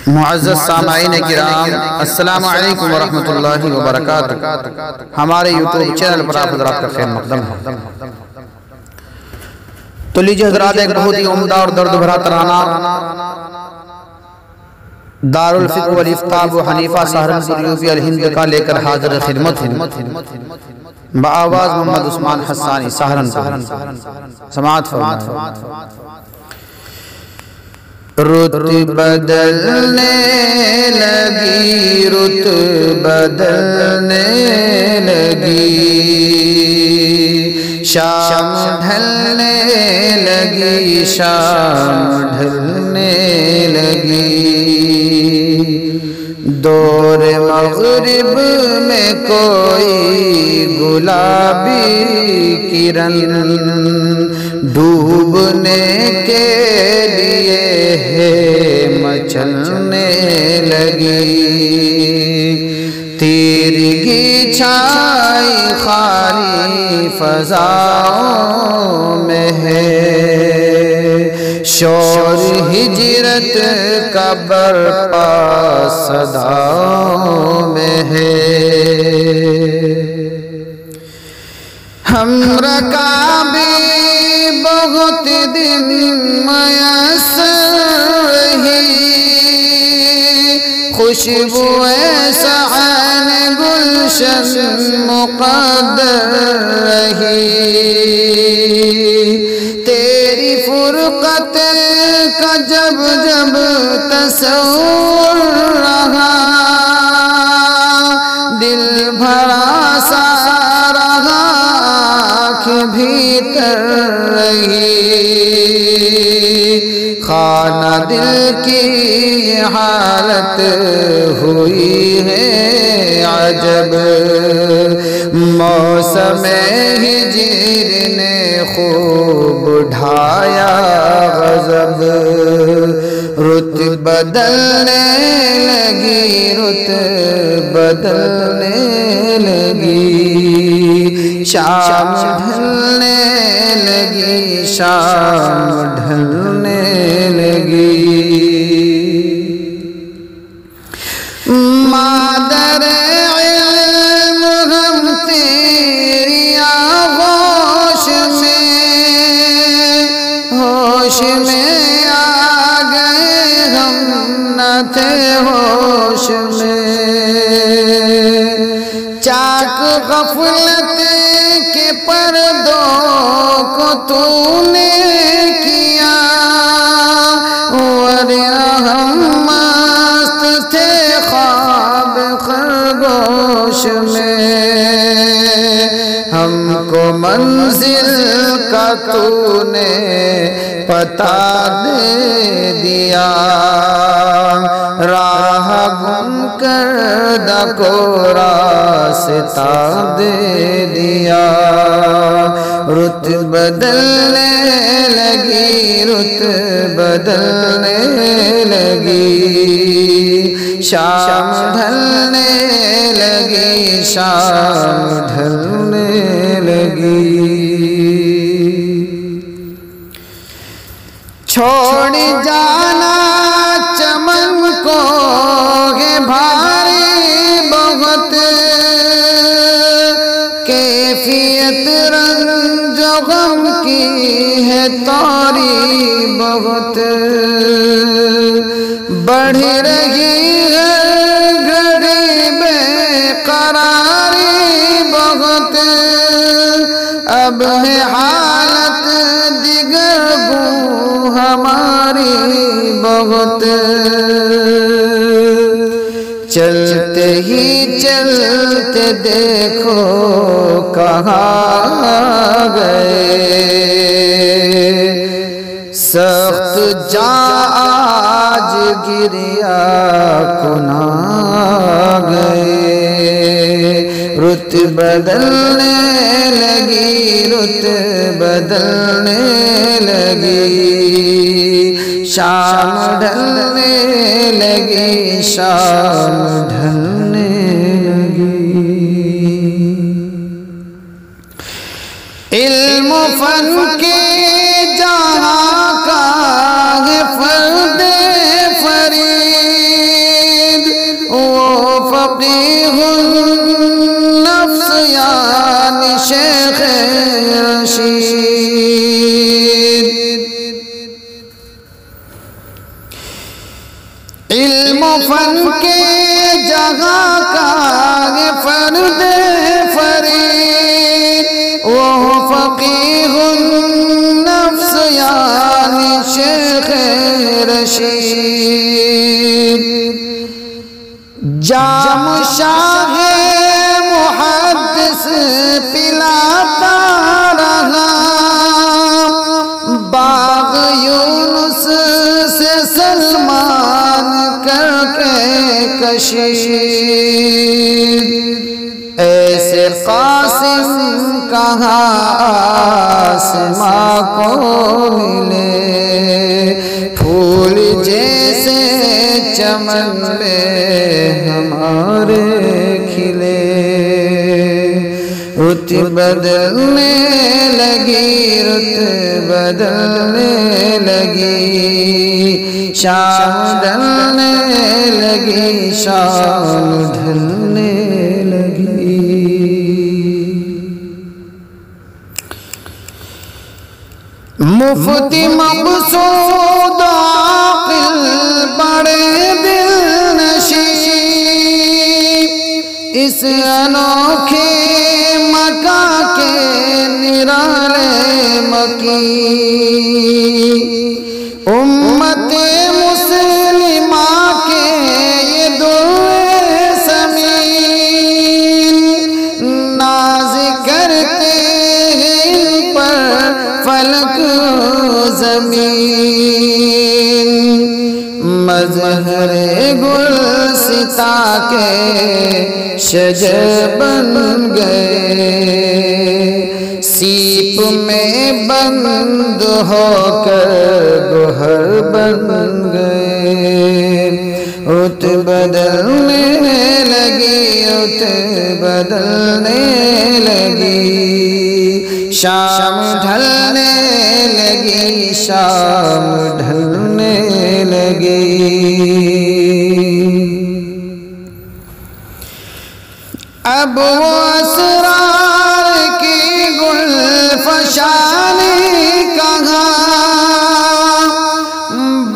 मुअज़्ज़ज़ सामाईन किराम, अस्सलामु अलैकुम व रहमतुल्लाहि व बरकातुहू। हमारे यूट्यूब चैनल पर आप हज़रात का खैर मक़दम है। तो लीजिए हज़रात, एक बहुत ही उम्दा और दर्द भरा तराना दारुल फ़िक़्ह वल इफ़्ता अबू हनीफ़ा सहारनपुर यूपी अल हिंद का लेकर हाज़िर खिदमत हूँ। बआवाज़ मोहम्मद उस्मान हस्सानी सहारनपुर। समाअत फरमाएं। रुत बदलने लगी, रुत बदलने लगी, शाम ढलने लगी, शाम ढलने लगी। दौर मग़रिब में कोई गुलाबी किरण डूबने के लिए है मचलने लगी। तिरगी छाई खाली फ़ज़ाओं में है, शोर हिजरत का बरपा सदाओं में है। हम रकाबी बहुत दिन मयस्सर रही, खुशबुए सअन गुलशन मुक़द्दर रही। तेरी फुरक़त का जब जब तसव्वुर रहा, दिल भरा सा रहा, आँख भीतर रही। खाना दिल की हालत हुई है अजब, मौसम हिजर ने खूब ढाया गज़ब। रुत बदलने लगी, रुत बदलने लगी, शाम ढलने लगी, शाम ढलने लगी। मादर इल्म हम तेरी आगोश में आ गए, हम न थे होश में। चाक गफलत के पर्दों को तूने किया, वरना हम मस्त थे ख्वाब खरगोश में। हमको मंजिल का तूने पता दे दिया, राह गुम कर को रास्ता दे दिया। रुत बदलने लगी, रुत बदलने लगी, शाम ढलने लगी, शाम ढलने लगी। छोड़ जाना चमन को है भारी बहुत, कैफियत रंज गम की है तारी बहुत। बढ़ रही है घड़ी बेकरारी बहुत, अब है हालत दिगर गूं हमारी बहुत। चलते ही चलते देखो कहाँ गए, सख्त जा आज गिरिया कुना गए। रुत बदलने लगी, रुत बदलने लगी, शाम ढलने लगी, शाम ढलने लगी। इल्म फन के जहाँ का है फर्दे फरीद, फकीहुन नफ्स यानी शेख रशीद। इल्म फन के जगह का फर्द फरीद वो फकीहुन नफ्स यानी शेख रशीद। जाम शाह मुहद्दिस पिलाता रहा बाग यूनुस से सलमान करके कशीद। ऐसे कासिम कहाँ आसमां को मिले फूल जैसे चमन में हमारे खिले। रुत बदलने लगी रुत बदलने लगी शाम ढलने लगी शाम ढलने लगी। मुफ्ती मक़सूद आक़िल बड़े दिल नशीब इस अनोखे मका के निराले मकी। उम्मते मुस्लिमा के ये दुए समीन नाज करते हैं इन पर फलक ज़मीन। मज़हरे गुलसिता के शजर बन गए सीप में बंद होकर गोहर बन गए। रुत बदलने लगी रुत बदलने लगी शाम ढलने लगी शाम ढलने लगी। अब वो असरार की गुलफशानी कहाँ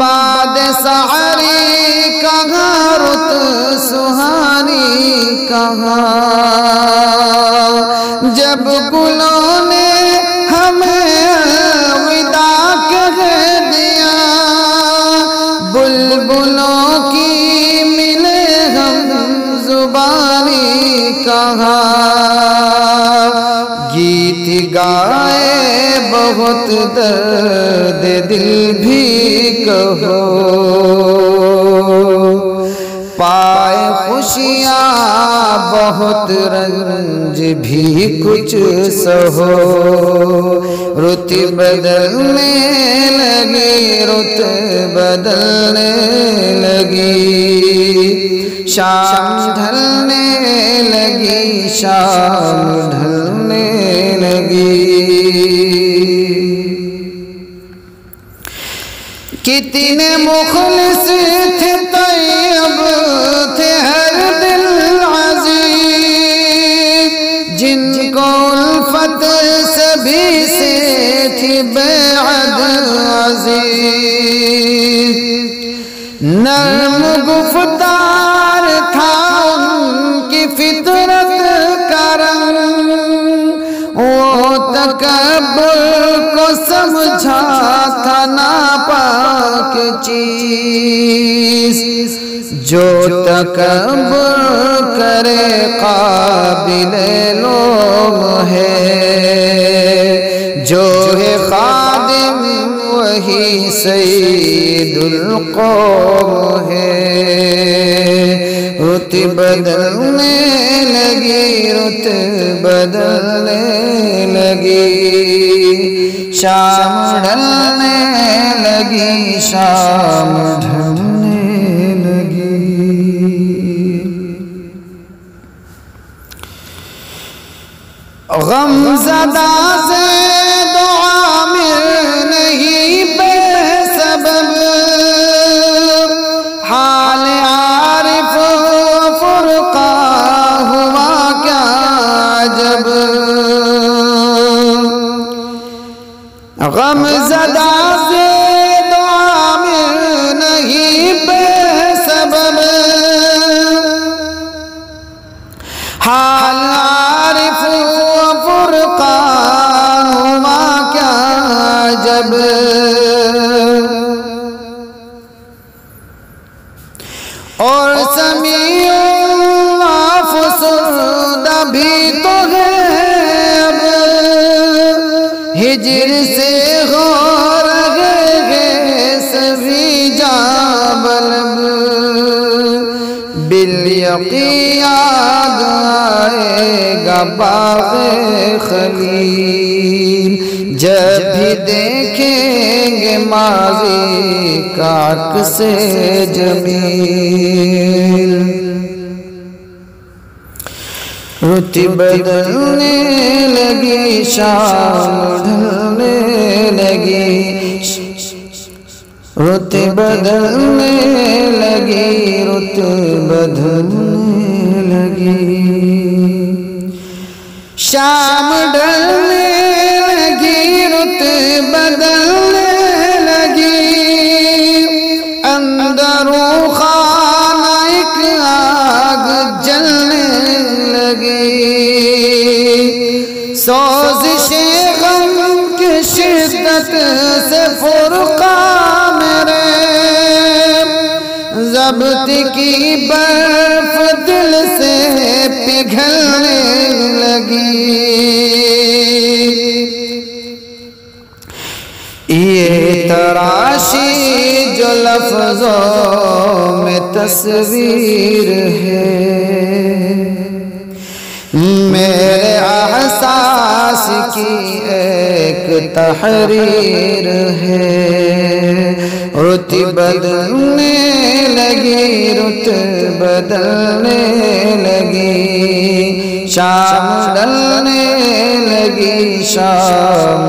बाद सहरी कहाँ रुत सुहानी कहाँ। जब गुलों ने हमें विदा कह दिया बुलबुलों की मिले हम जुबानी कहाँ। गीत गाए बहुत दर्द दिल भी कहो पाए खुशियाँ बहुत रंज भी कुछ सहो। रुत बदलने लगी रुत बदलने लगी शाम ढलने लगी शाम ढलने लगी। कितने मुखलिस थे तैयब थे हर दिल अज़ीज़ जिनको उल्फत सभी से थी बेअद अज़ीज़। नर्म गुफ्तार था उनकी फितरत का रंग वो तकब्बुर को समझा था नापाक चीज़। जो तकब्बुर करे काबिले लोग है जो है खादिम वही सैयदुल कौम है। रुत बदलने लगी रुत बदलने लगी शाम ढलने लगी शाम ढलने लगी। गमज़दा से दुआ मिल नहीं बेसबब हाल आरिफ फुरक़ान जब और समीउल अफसुर्दा भी तो है अब हिजर से हो रहे सभी जाबलब बिल यक़ियाद आएगा बाग़े खलील जब भी देखेंगे माज़ी का अक्स-ए जमील। रुत बदलने लगी शाम ढलने लगी रुत बदलने लगी रुत बदलने लगी शाम ढलने लगी रुत बदलने लगी अंदरों खाना एक आग जलने लगी सोज़िशे गम की शिद्दत से फुरक़ा मेरे ज़ब्त की बर्फ दिल से पिघलने लगी ये तराशी जो लफ्ज़ों में तस्वीर है मेरे एहसास की एक तहरीर है। रुत बदलने लगी रुत बदलने लगी शाम ढलने लगी शाम